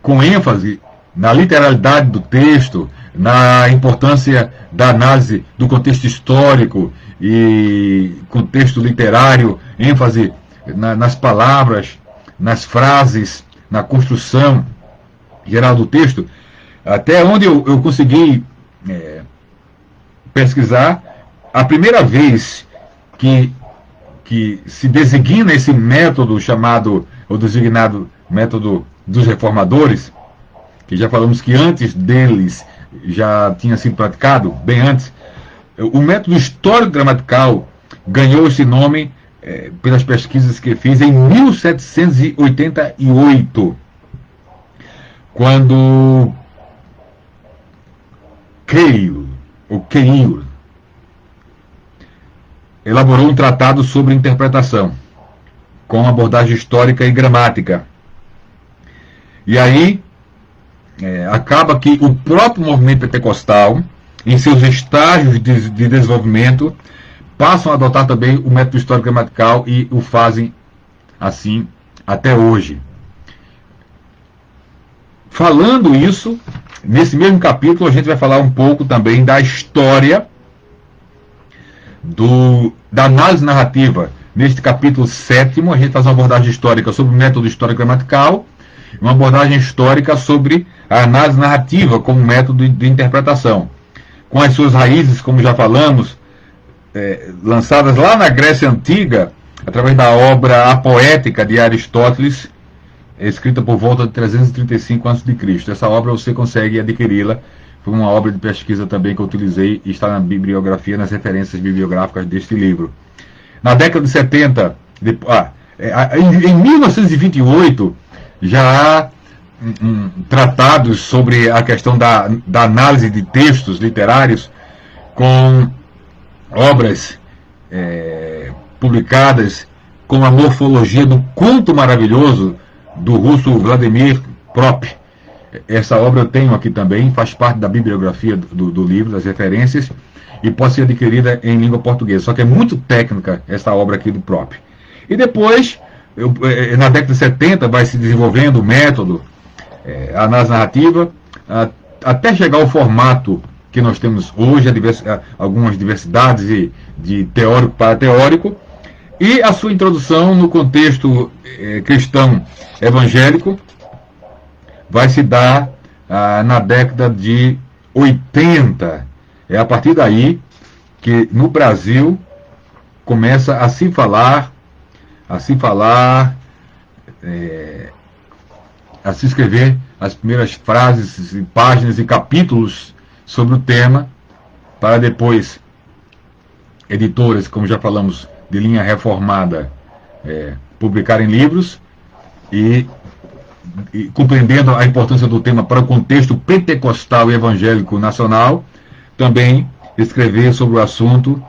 com ênfase na literalidade do texto, na importância da análise do contexto histórico e contexto literário, ênfase nas palavras, nas frases, na construção geral do texto. Até onde eu consegui pesquisar, a primeira vez que se designa esse método chamado, ou designado método dos reformadores, que já falamos que antes deles já tinha sido praticado, bem antes, o método histórico-gramatical ganhou esse nome pelas pesquisas que fiz em 1788, quando Keil elaborou um tratado sobre interpretação, com abordagem histórica e gramática. E aí, acaba que o próprio movimento pentecostal, em seus estágios de desenvolvimento, passam a adotar também o método histórico-gramatical e o fazem assim até hoje. Falando isso, nesse mesmo capítulo a gente vai falar um pouco também da história da análise narrativa. Neste capítulo 7º, a gente faz uma abordagem histórica sobre o método histórico-gramatical, uma abordagem histórica sobre a análise narrativa como método de interpretação, com as suas raízes, como já falamos, lançadas lá na Grécia Antiga, através da obra A Poética de Aristóteles, escrita por volta de 335 a.C. Essa obra você consegue adquiri-la. Foi uma obra de pesquisa também que eu utilizei e está na bibliografia, nas referências bibliográficas deste livro. Na década de 70, em 1928, já há tratados sobre a questão da análise de textos literários, com obras publicadas com a morfologia do Conto Maravilhoso, do russo Vladimir Prop. Essa obra eu tenho aqui também, faz parte da bibliografia do livro, das referências, e pode ser adquirida em língua portuguesa. Só que é muito técnica essa obra aqui do Prop. E depois, na década de 70, vai se desenvolvendo o método, a análise narrativa, até chegar ao formato que nós temos hoje, algumas diversidades de teórico para teórico, e a sua introdução no contexto cristão evangélico vai se dar na década de 80. É a partir daí que no Brasil começa a se falar, a se escrever as primeiras frases, páginas e capítulos sobre o tema, para depois editoras, como já falamos, de linha reformada, publicarem livros e compreendendo a importância do tema para o contexto pentecostal e evangélico nacional, também escrever sobre o assunto,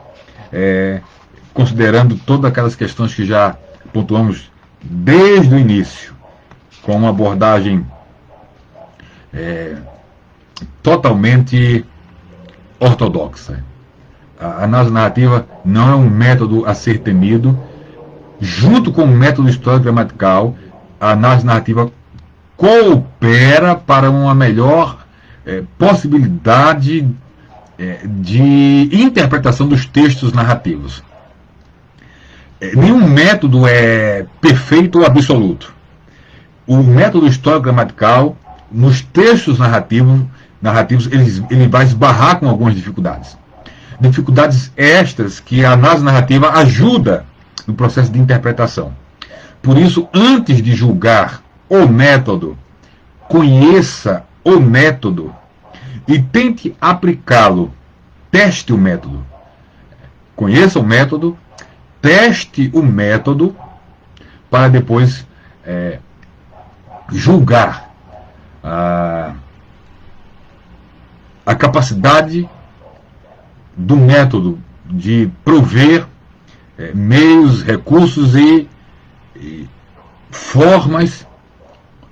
considerando todas aquelas questões que já pontuamos desde o início, com uma abordagem totalmente ortodoxa. A análise narrativa não é um método a ser temido. Junto com o método histórico-gramatical, a análise narrativa coopera para uma melhor possibilidade de interpretação dos textos narrativos. Nenhum método é perfeito ou absoluto. O método histórico-gramatical, nos textos narrativos ele vai esbarrar com algumas dificuldades. Dificuldades estas que a análise narrativa ajuda no processo de interpretação. Por isso, antes de julgar o método, conheça o método e tente aplicá-lo. Teste o método. Conheça o método, teste o método, para depois julgar a capacidade do método de prover meios, recursos e formas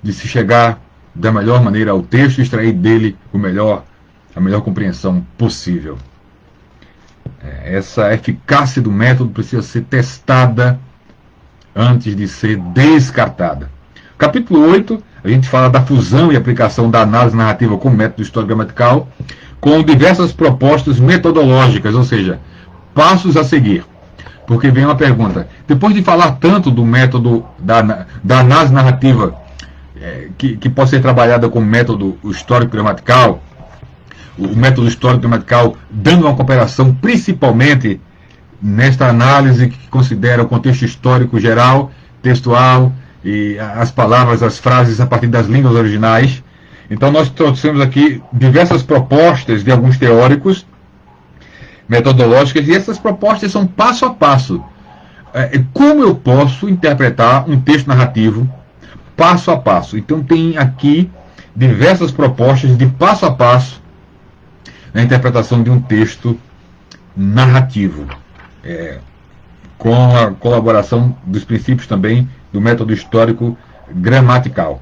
de se chegar da melhor maneira ao texto e extrair dele a melhor compreensão possível. Essa eficácia do método precisa ser testada antes de ser descartada. Capítulo 8, a gente fala da fusão e aplicação da análise narrativa com o método histórico-gramatical, com diversas propostas metodológicas, ou seja, passos a seguir. Porque vem uma pergunta. Depois de falar tanto do método da análise narrativa, que pode ser trabalhada como método histórico-gramatical, o método histórico-gramatical dando uma cooperação principalmente nesta análise que considera o contexto histórico geral, textual, e as palavras, as frases a partir das línguas originais. Então nós trouxemos aqui diversas propostas de alguns teóricos metodológicas, e essas propostas são passo a passo. Como eu posso interpretar um texto narrativo passo a passo? Então tem aqui diversas propostas de passo a passo na interpretação de um texto narrativo, com a colaboração dos princípios também do método histórico gramatical.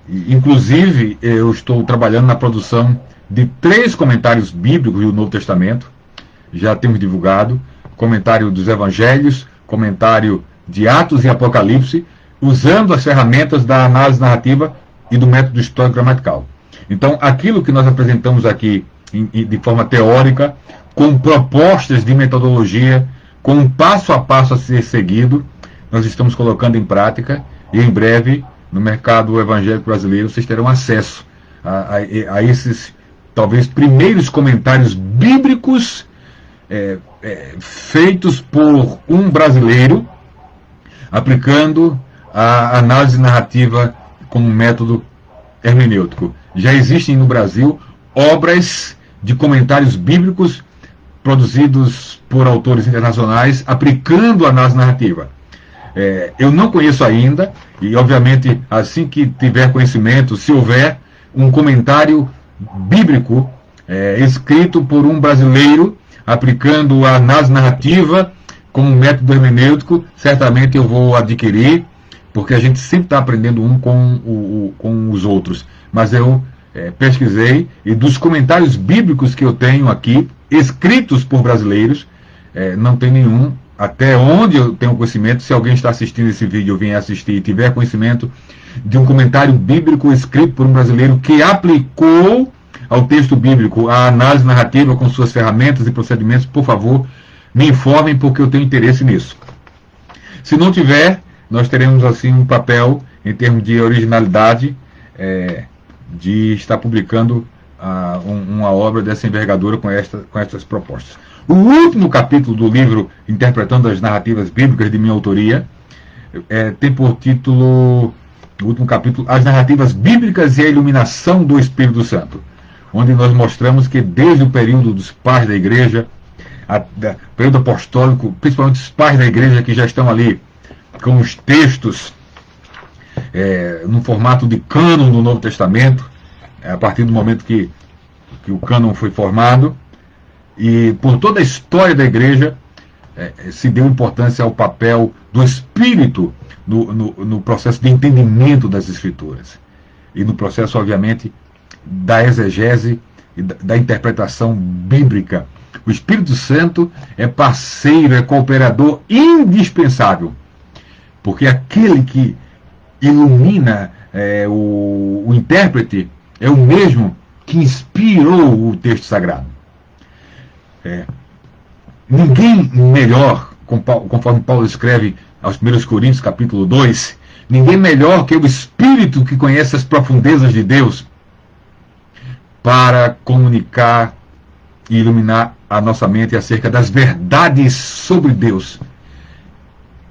Inclusive, eu estou trabalhando na produção de 3 comentários bíblicos do Novo Testamento. Já temos divulgado comentário dos Evangelhos, comentário de Atos e Apocalipse, usando as ferramentas da análise narrativa e do método histórico gramatical. Então, aquilo que nós apresentamos aqui de forma teórica, com propostas de metodologia, com um passo a passo a ser seguido, nós estamos colocando em prática, e em breve, no mercado evangélico brasileiro, vocês terão acesso a esses, talvez, primeiros comentários bíblicos feitos por um brasileiro, aplicando a análise narrativa como método hermenêutico. Já existem no Brasil obras de comentários bíblicos produzidos por autores internacionais, aplicando a análise narrativa. Eu não conheço ainda, e obviamente assim que tiver conhecimento, se houver um comentário bíblico escrito por um brasileiro, aplicando a análise narrativa como método hermenêutico, certamente eu vou adquirir, porque a gente sempre está aprendendo um com os outros. Mas eu pesquisei, e dos comentários bíblicos que eu tenho aqui, escritos por brasileiros, não tem nenhum, até onde eu tenho conhecimento. Se alguém está assistindo esse vídeo ou vier assistir e tiver conhecimento de um comentário bíblico escrito por um brasileiro que aplicou ao texto bíblico a análise narrativa com suas ferramentas e procedimentos, por favor, me informem, porque eu tenho interesse nisso. Se não tiver, nós teremos assim um papel, em termos de originalidade, de estar publicando uma obra dessa envergadura com estas propostas. O último capítulo do livro Interpretando as Narrativas Bíblicas, de minha autoria, tem por título, o último capítulo, As Narrativas Bíblicas e a Iluminação do Espírito Santo, onde nós mostramos que desde o período dos pais da igreja, período apostólico, principalmente os pais da igreja que já estão ali com os textos no formato de cânon do Novo Testamento, a partir do momento que o cânon foi formado, e por toda a história da igreja se deu importância ao papel do Espírito no processo de entendimento das Escrituras, e no processo, obviamente, da exegese e da interpretação bíblica. O Espírito Santo é parceiro, é cooperador indispensável, porque aquele que ilumina o intérprete é o mesmo que inspirou o texto sagrado. Ninguém melhor, conforme Paulo escreve aos 1 Coríntios, capítulo 2, ninguém melhor que o Espírito que conhece as profundezas de Deus para comunicar e iluminar a nossa mente acerca das verdades sobre Deus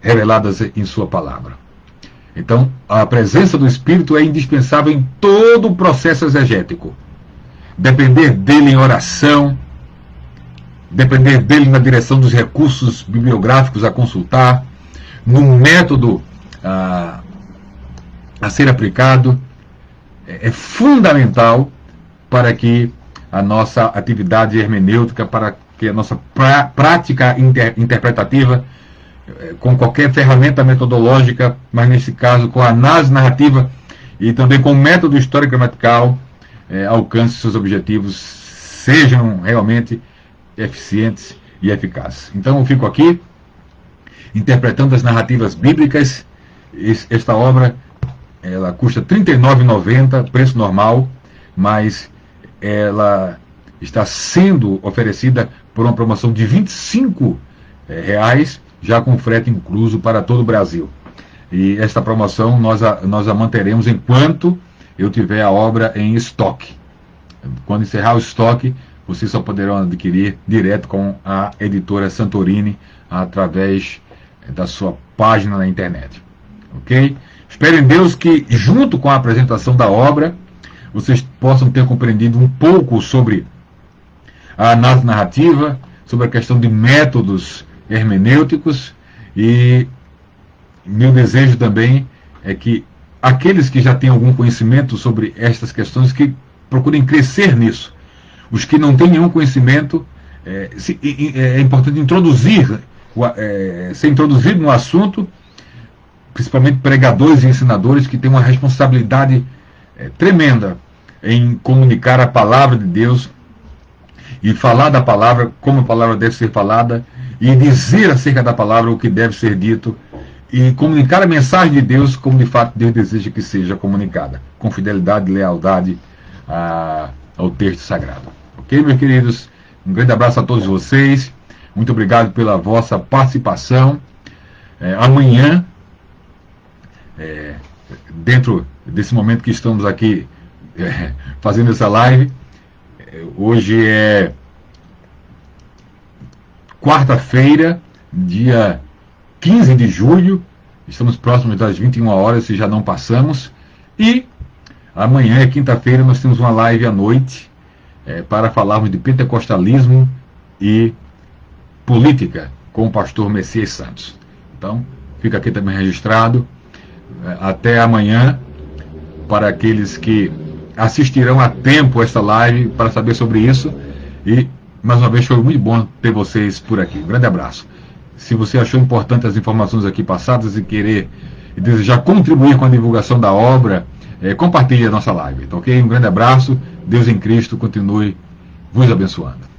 reveladas em sua palavra. Então, a presença do Espírito é indispensável em todo o processo exegético. Depender dele em oração, depender dele na direção dos recursos bibliográficos a consultar, no método a ser aplicado, é fundamental para que a nossa atividade hermenêutica, para que a nossa prática interpretativa, com qualquer ferramenta metodológica, mas nesse caso com a análise narrativa e também com o método histórico-gramatical, alcance seus objetivos, sejam realmente eficientes e eficazes. Então eu fico aqui, interpretando as narrativas bíblicas. Esta obra, ela custa R$ 39,90, preço normal, mas ela está sendo oferecida por uma promoção de R$ 25, já com frete incluso para todo o Brasil. E esta promoção nós a manteremos enquanto eu tiver a obra em estoque. Quando encerrar o estoque, vocês só poderão adquirir direto com a editora Santorini através da sua página na internet. Ok? Espero em Deus que, junto com a apresentação da obra, vocês possam ter compreendido um pouco sobre a análise narrativa, sobre a questão de métodos hermenêuticos, e meu desejo também é que aqueles que já têm algum conhecimento sobre estas questões, que procurem crescer nisso. Os que não têm nenhum conhecimento, é importante ser introduzido no assunto, principalmente pregadores e ensinadores que têm uma responsabilidade tremenda em comunicar a palavra de Deus e falar da palavra como a palavra deve ser falada, e dizer acerca da palavra o que deve ser dito, e comunicar a mensagem de Deus como de fato Deus deseja que seja comunicada, com fidelidade e lealdade ao texto sagrado. Ok, meus queridos? Um grande abraço a todos vocês. Muito obrigado pela vossa participação. Amanhã, dentro desse momento que estamos aqui fazendo essa live, hoje é quarta-feira, dia 15 de julho, estamos próximos das 21 horas, se já não passamos, e amanhã, quinta-feira, nós temos uma live à noite para falarmos de pentecostalismo e política com o pastor Messias Santos. Então, fica aqui também registrado. Até amanhã, para aqueles que assistirão a tempo a esta live para saber sobre isso. E, mais uma vez, foi muito bom ter vocês por aqui. Um grande abraço. Se você achou importante as informações aqui passadas e desejar contribuir com a divulgação da obra, compartilhe a nossa live. Então, ok? Um grande abraço. Deus em Cristo continue vos abençoando.